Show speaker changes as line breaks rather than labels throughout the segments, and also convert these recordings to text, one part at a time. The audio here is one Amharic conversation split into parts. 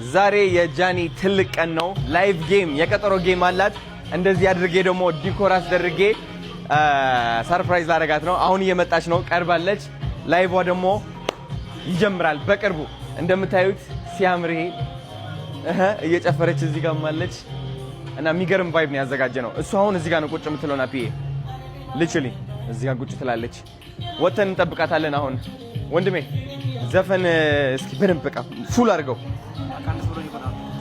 ዛሬ የጃኒ ትልቅ ቀን ነው። ላይቭ ጌም የቀጠሮ ጌም አላት። እንደዚህ አድርጌ ደግሞ ዲኮር አስደርጌ ሰርፕራይዝ ላደርጋት ነው። አሁን እየመጣች ነው፣ ቀርባለች። ላይቭዋ ደግሞ ይጀምራል በቅርቡ። እንደምታዩት ሲያምር ይሄ እየጨፈረች እዚህ ጋር ማለች እና የሚገርም ቫይብ ነው ያዘጋጀ ነው። እሱ አሁን እዚህ ጋር ነው ቁጭ የምትለውና ፒኤ ሊትራሊ እዚህ ጋር ቁጭ ትላለች። ወተን እንጠብቃታለን። አሁን ወንድሜ ዘፈን እስኪ በደንብ በቃ ፉል አድርገው፣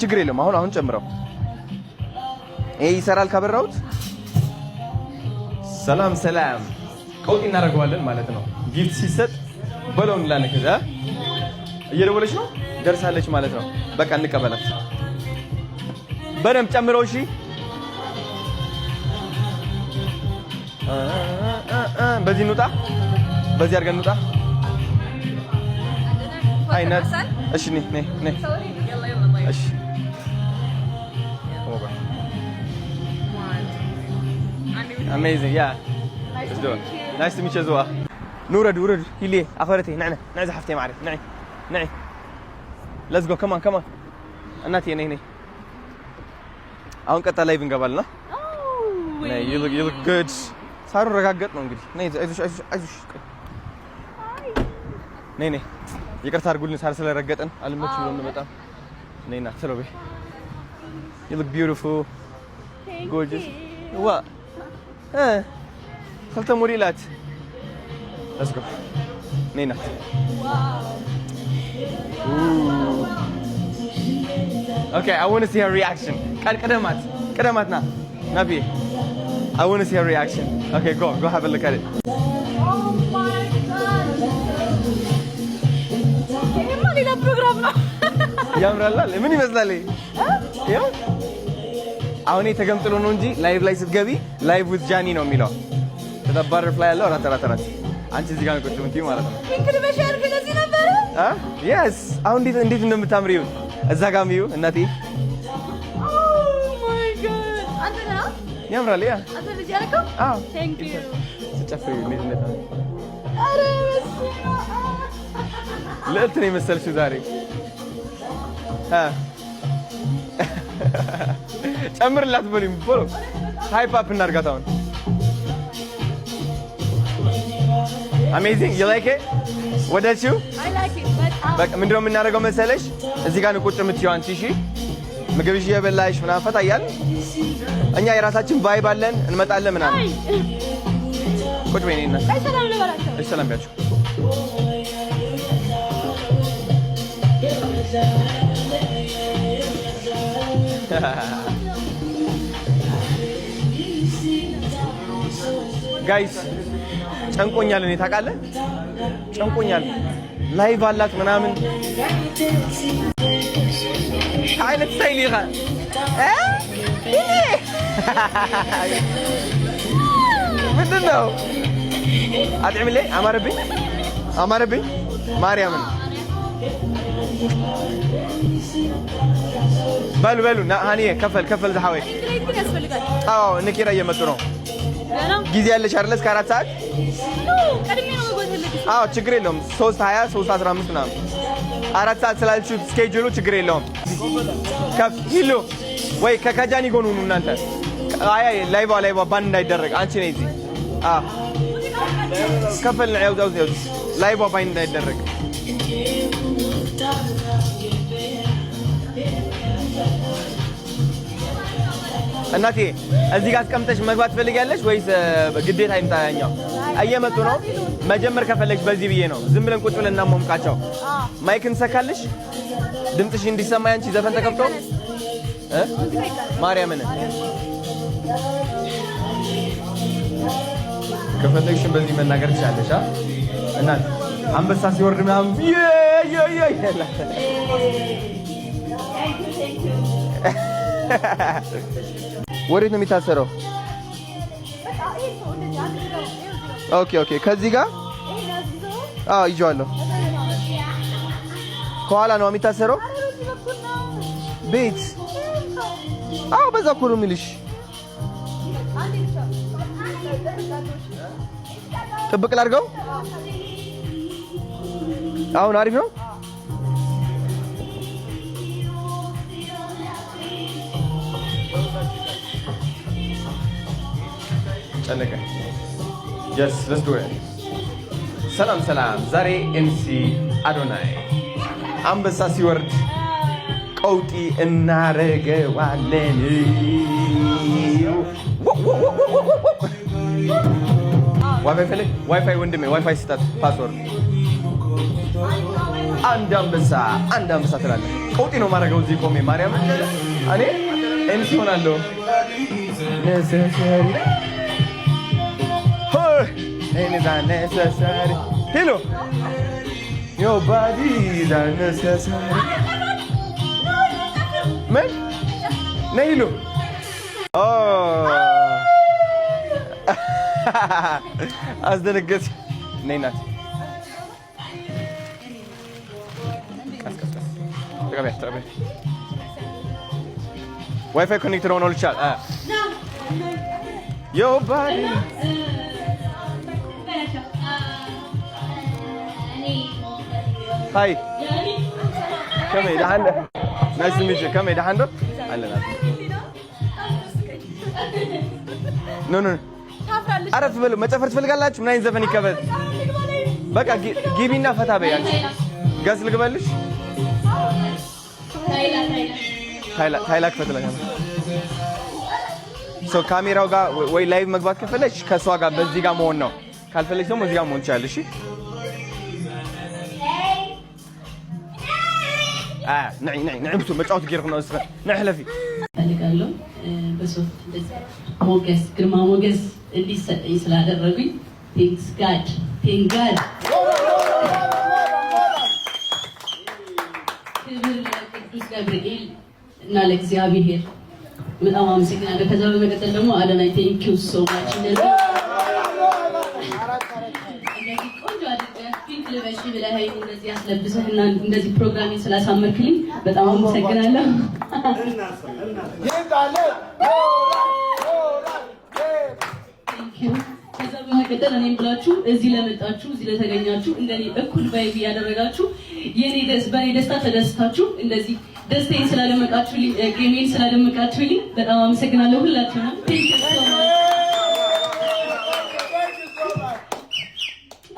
ችግር የለም። አሁን ጨምረው። ይሄ ይሰራል ካበራሁት። ሰላም ሰላም፣ ቀውጢ እናደርገዋለን ማለት ነው። ጊፍት ሲሰጥ በለው እንላለን። ከዛ እየደወለች ነው ደርሳለች ማለት ነው። በቃ እንቀበላት። በደንብ ጨምረው። እሺ በዚህ እንውጣ፣ በዚህ አድርገን እንውጣ። አይነት እሺ ነይ እሺ amazing yeah let's do it nice to meet you زوا نورد ورد هيلي عفرتي نعنا زحفتي معي نعي let's go come on እናቴ ነይ አሁን ቀጣይ ላይቭ እንገባልና you look good ሳሩ ረጋገጥ ነው እንግዲህ ነይ አይዞሽ ነይ ይቅርታ አድርጉልን ሳር ስለረገጠን አልመች ብሎ ነው በጣም ነይና ተሎቤ you look beautiful gorgeous what خلطة مريلات let's go نينا okay I want to see her reaction قدماتنا نبي I want to see her reaction okay go have a look at it
oh my god كيما لينا بروجرامنا
ያምራል ምን ይመስላል ይሄ አሁን ተገምጥሎ ነው እንጂ ላይቭ ላይ ስትገቢ ላይቭ with ጃኒ ነው የሚለው። ተባረፍላይ ያለው አራተራት አንቺ እዚህ ጋር ቁጭ ምንት ማለት ነው።
ፒንክ በሻር ከዚህ ነበር
yes አሁን እንዴት እንደምታምሪው እዛ ጋር ሚዩ እናቴ
oh my god አንተና
ያምራል ያ
አንተ ልጅ ያልከው thank you
ተጨፍሪ እንዴት ነው
አረ
ለእንት ነው መሰልሽው ዛሬ ጨምርላት በሉኝ ብሎ ሃይፕ አፕ እናርጋት። አሁን amazing you like it ወደችው
I like it but
በቃ ምንድነው የምናደርገው መሰለሽ እዚህ ጋር ቁጭ የምትይው አንቺ እሺ ምግብሽ እየበላሽ ምናምን ፈታ እያል እኛ የራሳችን ቫይብ አለን እንመጣለን ምናምን ቁጭ በይ ነይና
ሰላም ልበላቸው
እሺ ሰላም ቢያችሁ ጋይስ ጨንቆኛል። እኔ ታውቃለህ ጨንቆኛል። ላይቭ አላት ምናምን አይነት ስታይል ይጋ ምንድን ነው አጥዕምልኝ አማረብኝ ማርያምን በሉ ሃኒዬ ከፈል ዘሐወይ አዎ ንኪራ እየመጡ ነው። ጊዜ ያለሽ አይደል እስከ 4 ሰዓት
ቀድሜ ነው ወጥተልክ
አዎ ችግር የለውም 3:20 3:15 ምናምን 4 ሰዓት ስላልሽው ስኬጁሉ ችግር የለውም። ከፍ ሂሉ ወይ ከጃኒ ጎኑ ነው እናንተ አይ ላይቭ ባን እንዳይደረግ አንቺ ነይ እዚህ ከፈል ነው ያውዛው ላይቭ ባን እንዳይደረግ እናቴ እዚህ ጋር አስቀምጠሽ መግባት ፈልጊያለሽ ወይስ ግዴታ ይምጣኛው? እየመጡ ነው። መጀመር ከፈለግሽ በዚህ ብዬ ነው። ዝም ብለን ቁጭ ብለን እናሞምቃቸው። ማይክ እንሰካልሽ ድምፅሽ እንዲሰማ ያንቺ ዘፈን ተከፍቶ ማርያምን ከፈለግሽ በዚህ መናገር ትችላለሽ። እናት አንበሳ ሲወርድ ምናምን ወዴት ነው የሚታሰረው? ኦኬ ከዚህ ጋር ይዤዋለሁ። ከኋላ ነው የሚታሰረው ቤት በዛ እኮ ነው የሚልሽ። ጥብቅ ላድርገው አሁን አሪፍ ነው። ጨነቀ። Yes, let's do it. ሰላም ሰላም። ዛሬ MC አዶናይ አንበሳ ሲወርድ ቀውጢ እናረገዋለን። ዋይፋይ ወንድሜ ዋይፋይ ስጣት ፓስወርድ። አንድ አንበሳ ትላለህ። ቀውጢ ነው ማረገው እዚህ ቆሜ ማርያም እኔ MC ሆናለሁ። necessary is unnecessary. Hello. Your body is unnecessary. Man? No, hello. Oh. As the guess. No, not. Come. Wi-Fi connected on all chat. Your body. Hi. Come here, Dahanda. Nice to meet you. Come here, Dahanda. No. አረፍ በሉ። መጨፈር ትፈልጋላችሁ? ምን አይነት ዘፈን ይከፈት? በቃ ግቢና ፈታ በይ አንቺ። ጋዝ ልግባልሽ? ታይላ ክፈት ለካ ሶ ካሜራው ጋር ወይ ላይቭ መግባት ከፈለሽ ከሷ ጋር በዚህ ጋር መሆን ነው። ካልፈለሽ ደግሞ እዚህ ጋር መሆን ትችላለሽ። ነይ ብሱ መጫወት ጌርኩ ነው እስከ ነህለፊ
ፈልጋለሁ በሶፍት ሞገስ ግርማ ሞገስ እንዲሰጠኝ ስላደረጉኝ ቴንክስ ጋድ ክብር ለቅዱስ ገብርኤል እና ለእግዚአብሔር በጣም አመሰግናለሁ። ከዛ በመቀጠል ደግሞ አዶናይ ቴንክ ዩ ሶ ማች እንደዚህ ቆንጆ አድርገህ ፒንክ ልበሽ ብለኸኝ እንደዚህ አስለብሰህና እንደዚህ ፕሮግራሚን ስላሳመርክልኝ በጣም አመሰግናለሁ። ከዛ በመቀጠል እኔም ብላችሁ እዚህ ለመጣችሁ እዚህ ለተገኛችሁ እንደኔ እኩል ቫይብ ያደረጋችሁ በኔ ደስታ ተደስታችሁ እንደዚህ ደስታዬን ስላደመቃችሁልኝ ጌሜን ስላደመቃችሁልኝ በጣም አመሰግናለሁ ሁላችሁንም።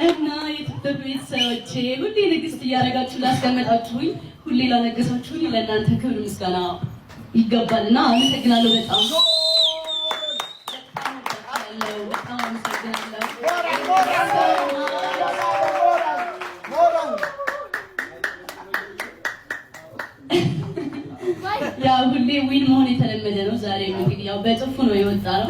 እና የትብብ ቤተሰቦቼ ሁሌ ንግስት እያደረጋችሁ ላስቀመጣችሁኝ ሁሌ ላነገሳችሁኝ ለእናንተ ክብር ምስጋና ይገባልና አመሰግናለሁ። በጣም አመሰግናለሁ። ያው ሁሌ ዊን መሆን የተለመደ ነው። ዛሬም እንግዲህ ያው በጥፉ ነው የወጣው።